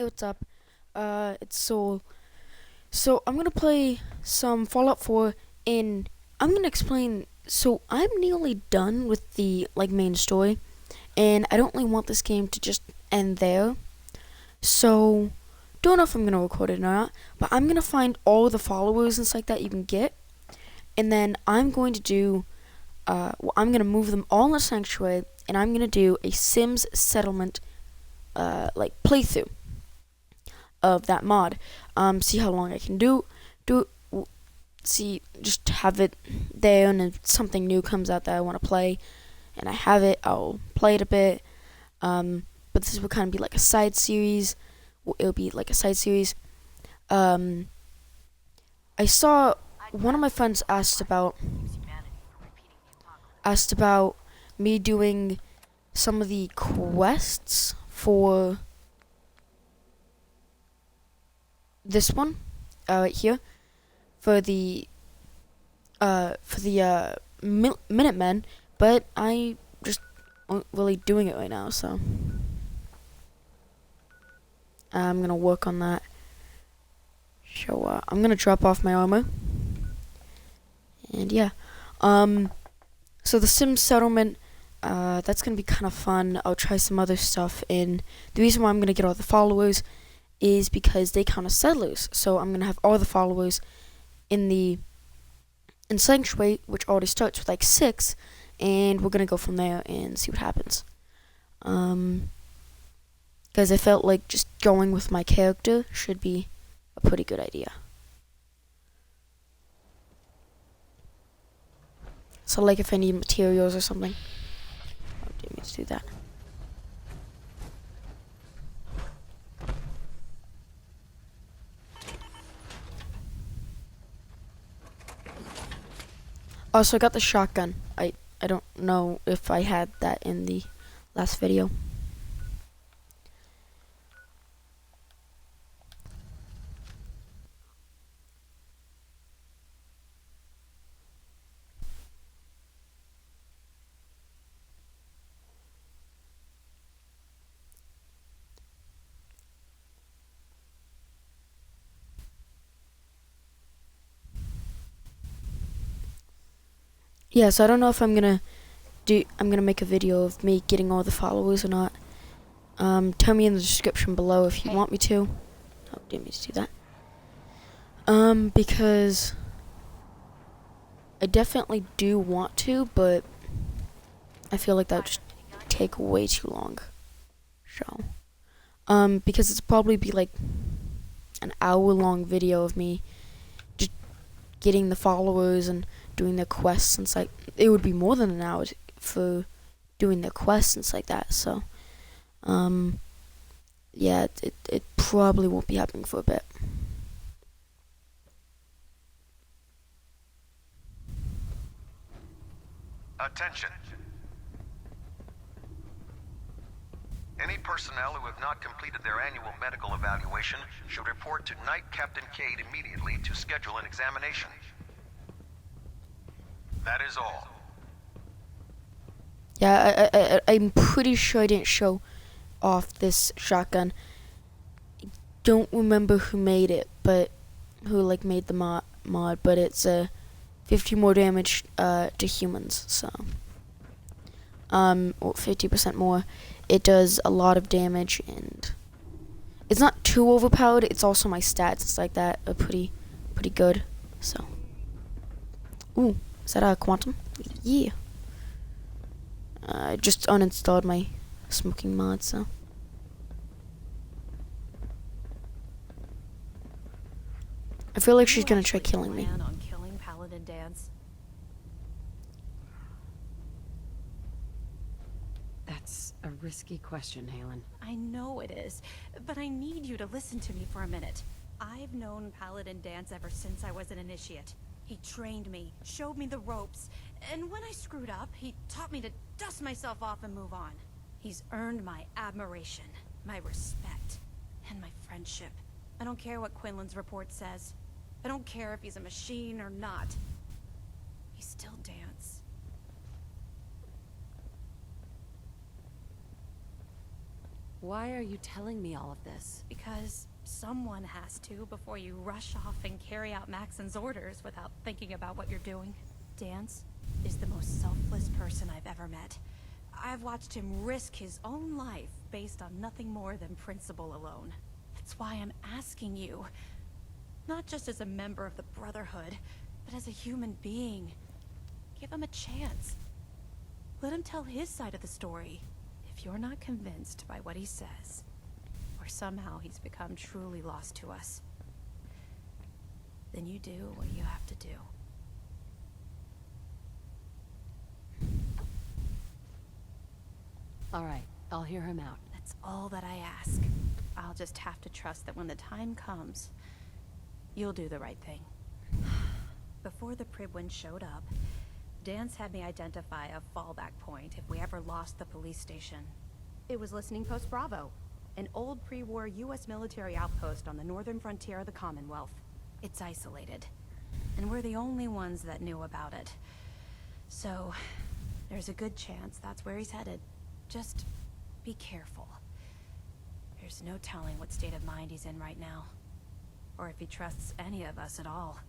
what's up? It's Soul. So I'm gonna play some Fallout 4 in. I'm gonna explain. So I'm nearly done with the main story, and I don't really want this game to just end there. So don't know if I'm gonna record it or not, but I'm gonna find all the followers and stuff like that you can get, and then I'm going to do. I'm gonna move them all in a sanctuary, and I'm gonna do a Sims settlement playthrough of that mod. See how long I can do see, just have it there, and if something new comes out that I want to play and I have it, I'll play it a bit. But this will kind of be like a side series. It'll be like a side series. um I saw one of my friends asked about me doing some of the quests for this one, right here, for the Minutemen, but I just aren't really doing it right now, so I'm gonna work on that. So I'm gonna drop off my armor, and yeah, so the Sims settlement, that's gonna be kind of fun. I'll try some other stuff, and the reason why I'm gonna get all the followers is because they count as settlers. So I'm gonna have all the followers in Sanctuary, which already starts with 6, and we're gonna go from there and see what happens. Because I felt like just going with my character should be a pretty good idea. So if I need materials or something. Oh, didn't mean to do that. Also, I got the shotgun. I don't know if I had that in the last video. Yeah, so I don't know if I'm gonna make a video of me getting all the followers or not. Tell me in the description below if you want me to. Oh, didn't mean to do that. Because I definitely do want to, but I feel like that would just take way too long. So, because it's probably be an hour-long video of me just getting the followers and doing the quests, and it would be more than an hour for doing the quests and like that. So, yeah, it probably won't be happening for a bit. Attention. Any personnel who have not completed their annual medical evaluation should report to Night Captain Cade immediately to schedule an examination. That is all. Yeah, I'm pretty sure I didn't show off this shotgun. I don't remember who made it, but who made the mod, but it's 50 more damage to humans, so 50% more. It does a lot of damage, and it's not too overpowered. It's also my stats. It's like that are pretty good. So, ooh, is that a quantum? Yeah. I just uninstalled my smoking mod, so. I feel like she's gonna try killing me. On killing Paladin Danse? That's a risky question, Halen. I know it is, but I need you to listen to me for a minute. I've known Paladin Danse ever since I was an initiate. He trained me, showed me the ropes, and when I screwed up, he taught me to dust myself off and move on. He's earned my admiration, my respect, and my friendship. I don't care what Quinlan's report says. I don't care if he's a machine or not. He's still Danse. Why are you telling me all of this? Because someone has to before you rush off and carry out Maxon's orders without thinking about what you're doing. Dance is the most selfless person I've ever met. I've watched him risk his own life based on nothing more than principle alone. That's why I'm asking you, not just as a member of the Brotherhood, but as a human being. Give him a chance. Let him tell his side of the story. If you're not convinced by what he says, or somehow he's become truly lost to us, then you do what you have to do. All right, I'll hear him out. That's all that I ask. I'll just have to trust that when the time comes, you'll do the right thing. Before the Pribwin showed up, Dance had me identify a fallback point if we ever lost the police station. It was Listening Post Bravo, an old pre-war US military outpost on the northern frontier of the Commonwealth. It's isolated, and we're the only ones that knew about it. So, there's a good chance that's where he's headed. Just be careful. There's no telling what state of mind he's in right now, or if he trusts any of us at all.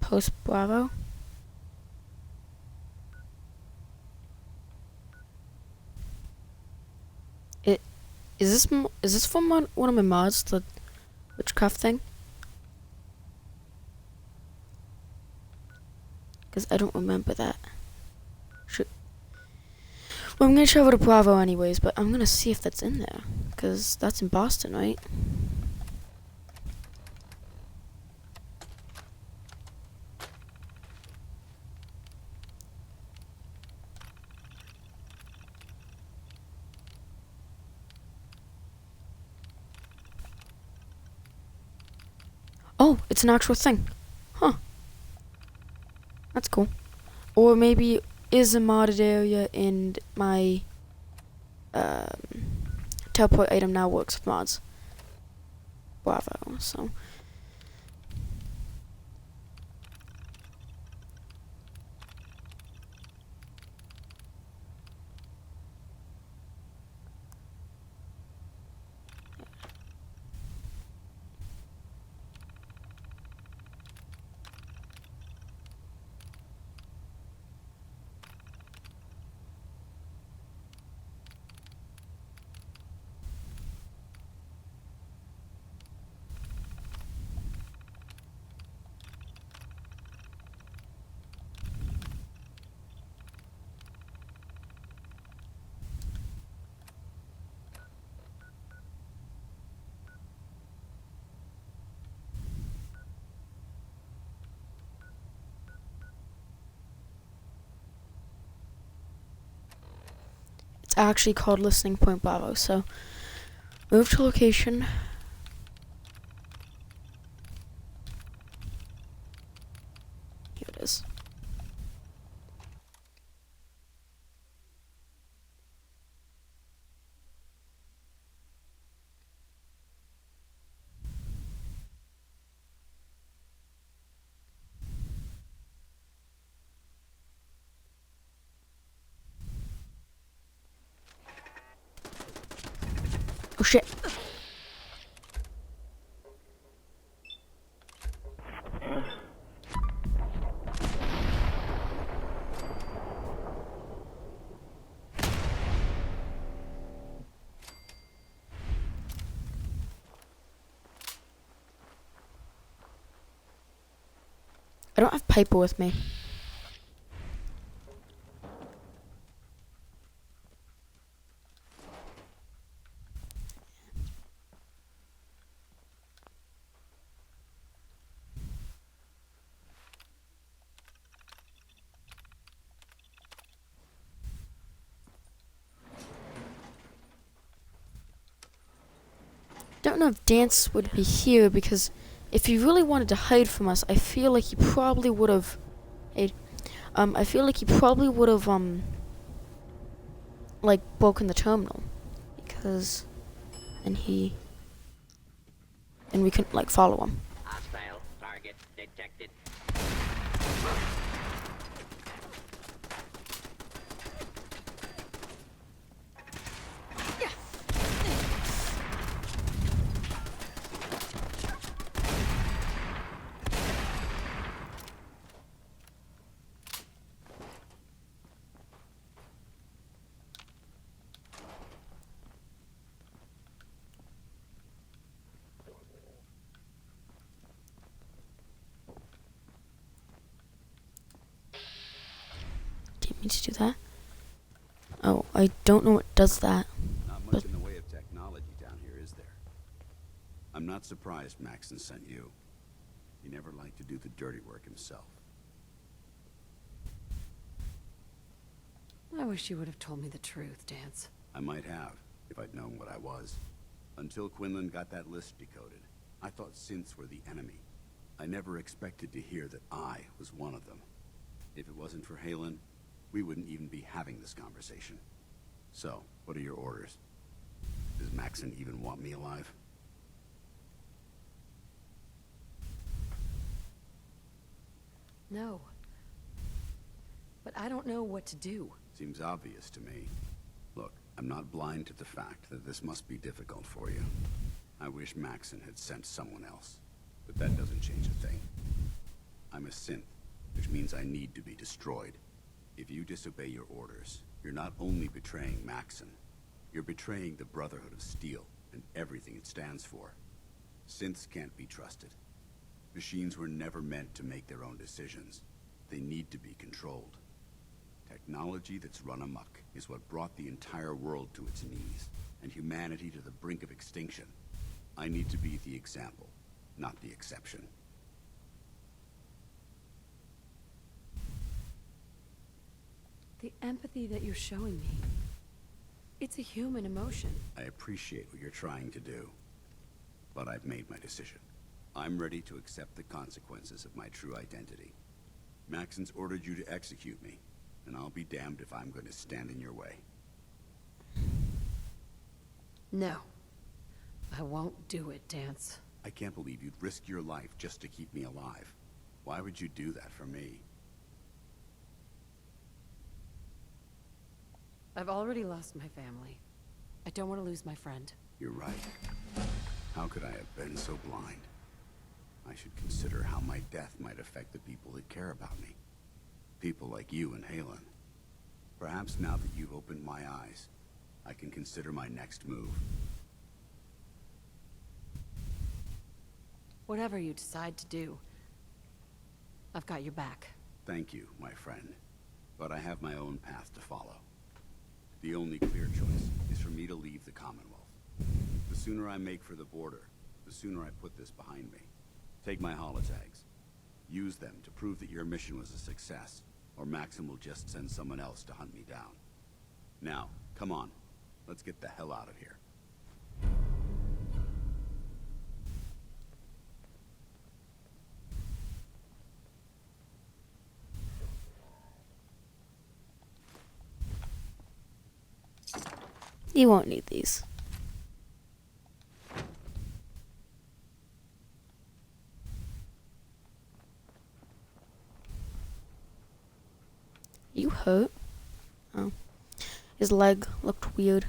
Post Bravo. Is this from one of my mods, the witchcraft thing? Because I don't remember that. Well, I'm gonna travel to Bravo anyways, but I'm gonna see if that's in there, because that's in Boston, right? Oh, it's an actual thing. Huh. That's cool. Or maybe is a modded area in my teleport item now works with mods. Bravo. So it's actually called Listening Point Bravo. So move to location. Here it is. Oh shit. I don't have Piper with me. Don't know if Dance would be here because if he really wanted to hide from us, I feel like he probably would have. I feel like he probably would have like broken the terminal because, and he. and we can like follow him. Hostile target detected. Didn't mean to do that. Oh, I don't know what does that. Not much in the way of technology down here, is there? I'm not surprised Maxon sent you. He never liked to do the dirty work himself. I wish you would have told me the truth, Dance. I might have, if I'd known what I was. Until Quinlan got that list decoded, I thought synths were the enemy. I never expected to hear that I was one of them. If it wasn't for Haylen, we wouldn't even be having this conversation. So, what are your orders? Does Maxon even want me alive? No. But I don't know what to do. Seems obvious to me. Look, I'm not blind to the fact that this must be difficult for you. I wish Maxon had sent someone else, but that doesn't change a thing. I'm a synth, which means I need to be destroyed. If you disobey your orders, you're not only betraying Maxon, you're betraying the Brotherhood of Steel and everything it stands for. Synths can't be trusted. Machines were never meant to make their own decisions. They need to be controlled. Technology that's run amok is what brought the entire world to its knees, and humanity to the brink of extinction. I need to be the example, not the exception. The empathy that you're showing me, it's a human emotion. I appreciate what you're trying to do, but I've made my decision. I'm ready to accept the consequences of my true identity. Maxon's ordered you to execute me, and I'll be damned if I'm going to stand in your way. No. I won't do it, Dance. I can't believe you'd risk your life just to keep me alive. Why would you do that for me? I've already lost my family. I don't want to lose my friend. You're right. How could I have been so blind? I should consider how my death might affect the people that care about me. People like you and Haylen. Perhaps now that you've opened my eyes, I can consider my next move. Whatever you decide to do, I've got your back. Thank you, my friend. But I have my own path to follow. The only clear choice is for me to leave the Commonwealth. The sooner I make for the border, the sooner I put this behind me. Take my holotags. Use them to prove that your mission was a success, or Maxon will just send someone else to hunt me down. Now, come on. Let's get the hell out of here. You won't need these. You hurt? Oh. His leg looked weird.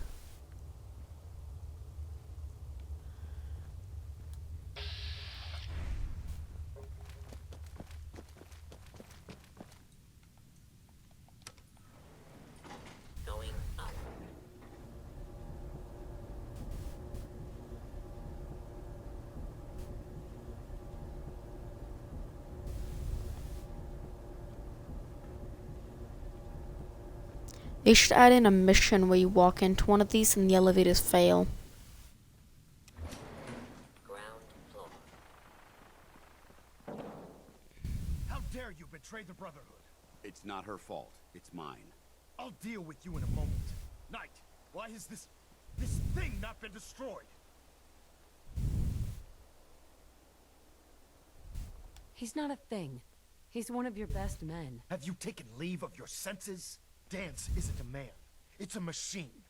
Going up. They should add in a mission where you walk into one of these and the elevators fail. Ground floor. How dare you betray the Brotherhood? It's not her fault. It's mine. I'll deal with you in a moment. Knight, why has this thing not been destroyed? He's not a thing. He's one of your best men. Have you taken leave of your senses? Dance isn't a man. It's a machine.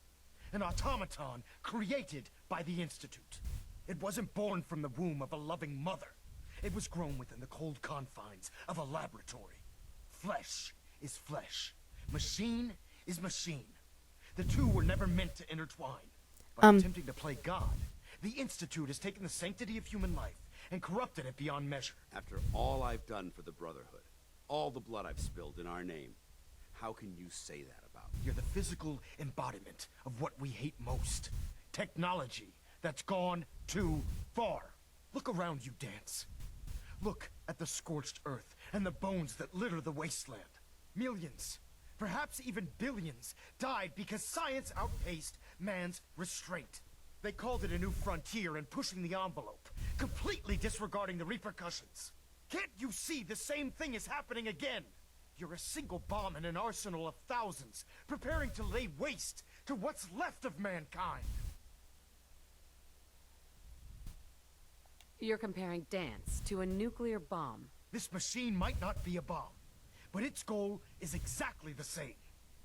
An automaton created by the Institute. It wasn't born from the womb of a loving mother. It was grown within the cold confines of a laboratory. Flesh is flesh. Machine is machine. The two were never meant to intertwine. By attempting to play God, the Institute has taken the sanctity of human life and corrupted it beyond measure. After all I've done for the Brotherhood, all the blood I've spilled in our name, how can you say that about me? You're the physical embodiment of what we hate most. Technology that's gone too far. Look around you, Dance. Look at the scorched earth and the bones that litter the wasteland. Millions, perhaps even billions, died because science outpaced man's restraint. They called it a new frontier and pushing the envelope, completely disregarding the repercussions. Can't you see the same thing is happening again? You're a single bomb in an arsenal of thousands, preparing to lay waste to what's left of mankind. You're comparing Dance to a nuclear bomb. This machine might not be a bomb, but its goal is exactly the same.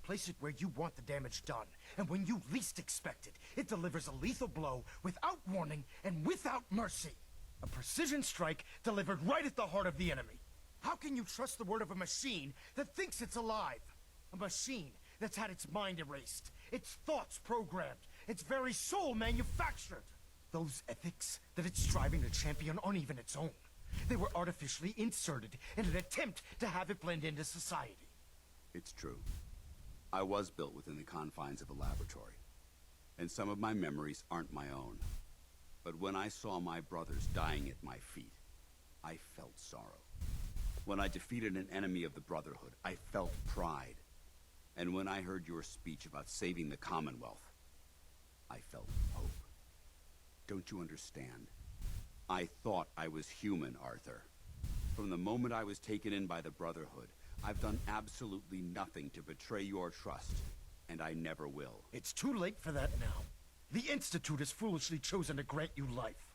Place it where you want the damage done, and when you least expect it, it delivers a lethal blow without warning and without mercy. A precision strike delivered right at the heart of the enemy. How can you trust the word of a machine that thinks it's alive? A machine that's had its mind erased, its thoughts programmed, its very soul manufactured. Those ethics that it's striving to champion aren't even its own. They were artificially inserted in an attempt to have it blend into society. It's true. I was built within the confines of a laboratory, and some of my memories aren't my own. But when I saw my brothers dying at my feet, I felt sorrow. When I defeated an enemy of the Brotherhood, I felt pride. And when I heard your speech about saving the Commonwealth, I felt hope. Don't you understand? I thought I was human, Arthur. From the moment I was taken in by the Brotherhood, I've done absolutely nothing to betray your trust, and I never will. It's too late for that now. The Institute has foolishly chosen to grant you life.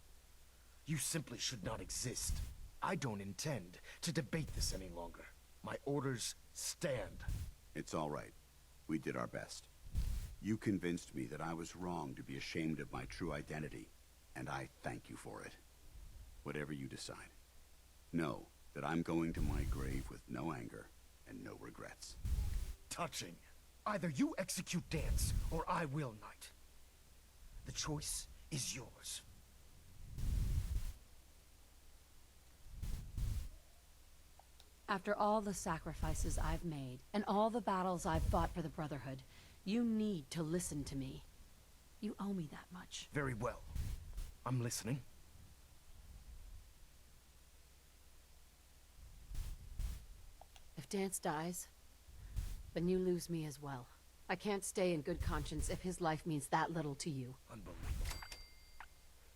You simply should not exist. I don't intend to debate this any longer. My orders stand. It's all right. We did our best. You convinced me that I was wrong to be ashamed of my true identity, and I thank you for it. Whatever you decide, know that I'm going to my grave with no anger and no regrets. Touching. Either you execute Dance, or I will, Knight. The choice is yours. After all the sacrifices I've made, and all the battles I've fought for the Brotherhood, you need to listen to me. You owe me that much. Very well. I'm listening. If Dance dies, then you lose me as well. I can't stay in good conscience if his life means that little to you. Unbelievable.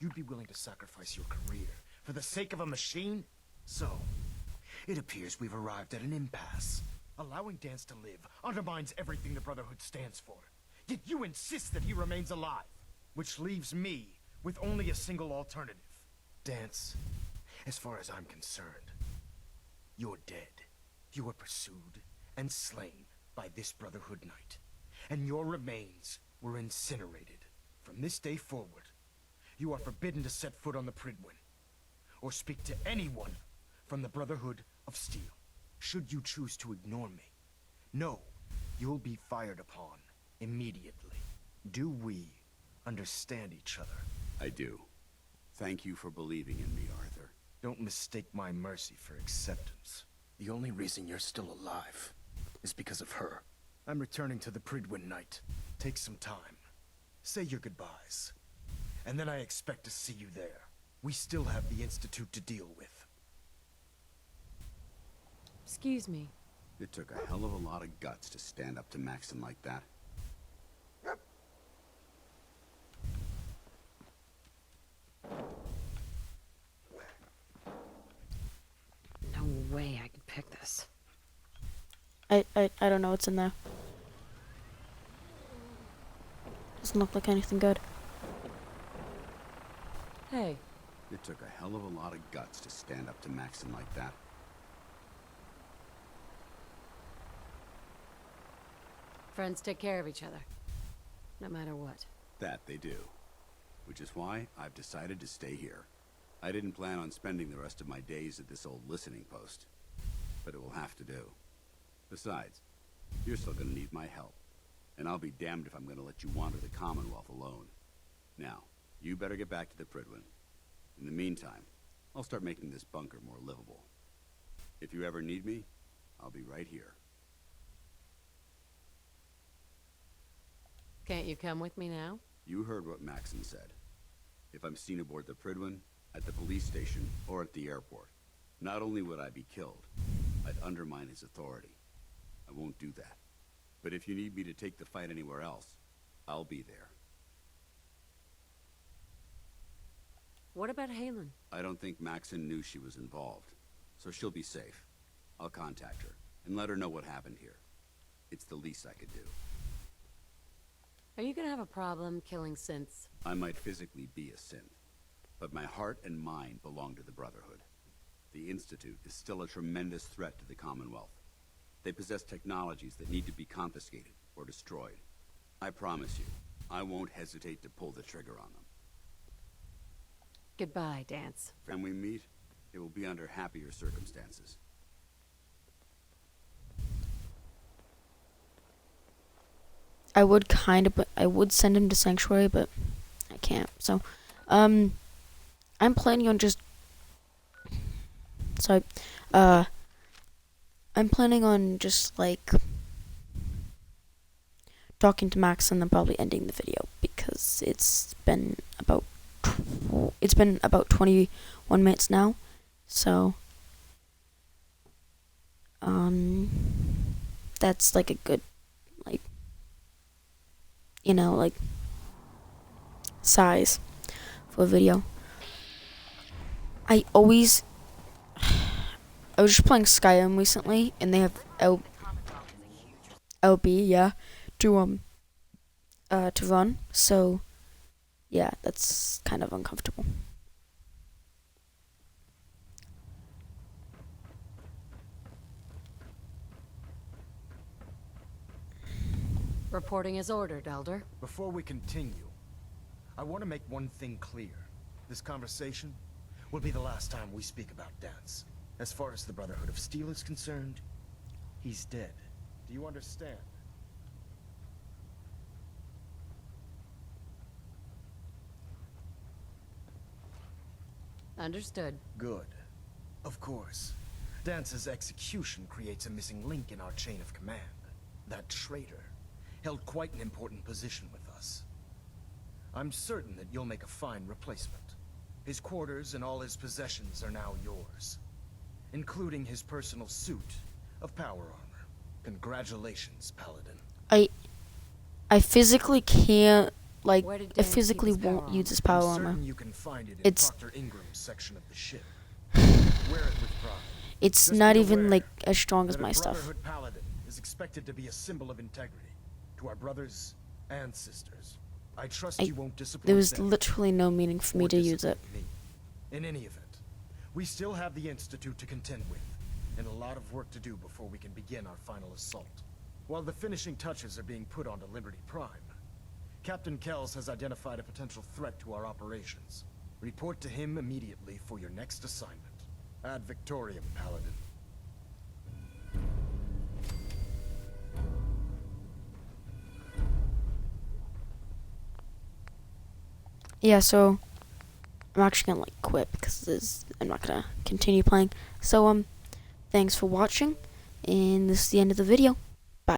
You'd be willing to sacrifice your career for the sake of a machine? So, it appears we've arrived at an impasse. Allowing Dance to live undermines everything the Brotherhood stands for. Yet you insist that he remains alive, which leaves me with only a single alternative. Dance, as far as I'm concerned, you're dead. You were pursued and slain by this Brotherhood Knight, and your remains were incinerated. From this day forward, you are forbidden to set foot on the Prydwen, or speak to anyone from the Brotherhood of Steel. Should you choose to ignore me, know you'll be fired upon immediately. Do we understand each other? I do. Thank you for believing in me, Arthur. Don't mistake my mercy for acceptance. The only reason you're still alive is because of her. I'm returning to the Prydwen Knight. Take some time. Say your goodbyes. And then I expect to see you there. We still have the Institute to deal with. Excuse me. It took a hell of a lot of guts to stand up to Maxon like that. No way I could pick this. I don't know what's in there. Doesn't look like anything good. Hey, It took a hell of a lot of guts to stand up to Maxon like that. friends take care of each other. No matter what. That they do. which is why I've decided to stay here. I didn't plan on spending the rest of my days at this old listening post, but it will have to do. Besides, you're still gonna need my help, and I'll be damned if I'm gonna let you wander the Commonwealth alone. Now, you better get back to the Prydwen. In the meantime, I'll start making this bunker more livable. If you ever need me, I'll be right here. Can't you come with me now? You heard what Maxon said. If I'm seen aboard the Prydwen, at the police station, or at the airport, not only would I be killed, I'd undermine his authority. I won't do that. But if you need me to take the fight anywhere else, I'll be there. What about Halen? I don't think Maxon knew she was involved, so she'll be safe. I'll contact her, and let her know what happened here. It's the least I could do. Are you gonna have a problem killing synths? I might physically be a synth, but my heart and mind belong to the Brotherhood. The Institute is still a tremendous threat to the Commonwealth. They possess technologies that need to be confiscated or destroyed. I promise you, I won't hesitate to pull the trigger on them. Goodbye, Dance. When we meet, it will be under happier circumstances. I would send him to Sanctuary, but I can't. So, I'm planning on just. Sorry, I'm planning on just like talking to Max and then probably ending the video because it's been about 21 minutes now. So, that's like a good size for a video. I was just playing Skyrim recently, and they have LB, yeah, to run. So, yeah, that's kind of uncomfortable. Reporting as ordered, Elder. Before we continue, I want to make one thing clear. This conversation will be the last time we speak about Dance. As far as the Brotherhood of Steel is concerned, he's dead. Do you understand? Understood. Good. Of course. Dance's execution creates a missing link in our chain of command. That traitor held quite an important position with us. I'm certain that you'll make a fine replacement. His quarters and all his possessions are now yours, including his personal suit of power armor. Congratulations, Paladin. I physically can't, like, Where did I Dan physically keep his power won't use his power I'm armor. certain you can find it in It's- Proctor Ingram's section of the ship. Wear it with pride. It's Just not be even aware like as strong as that my a stuff. Brotherhood Paladin is expected to be a symbol of integrity to our brothers and sisters. I trust you won't disappoint There was them literally no meaning for me or to use it. disappoint me. In any event, we still have the Institute to contend with, and a lot of work to do before we can begin our final assault. While the finishing touches are being put onto Liberty Prime, Captain Kells has identified a potential threat to our operations. Report to him immediately for your next assignment. Ad Victoriam, Paladin. Yeah, so I'm actually gonna like quit because I'm not gonna continue playing. So thanks for watching, and this is the end of the video.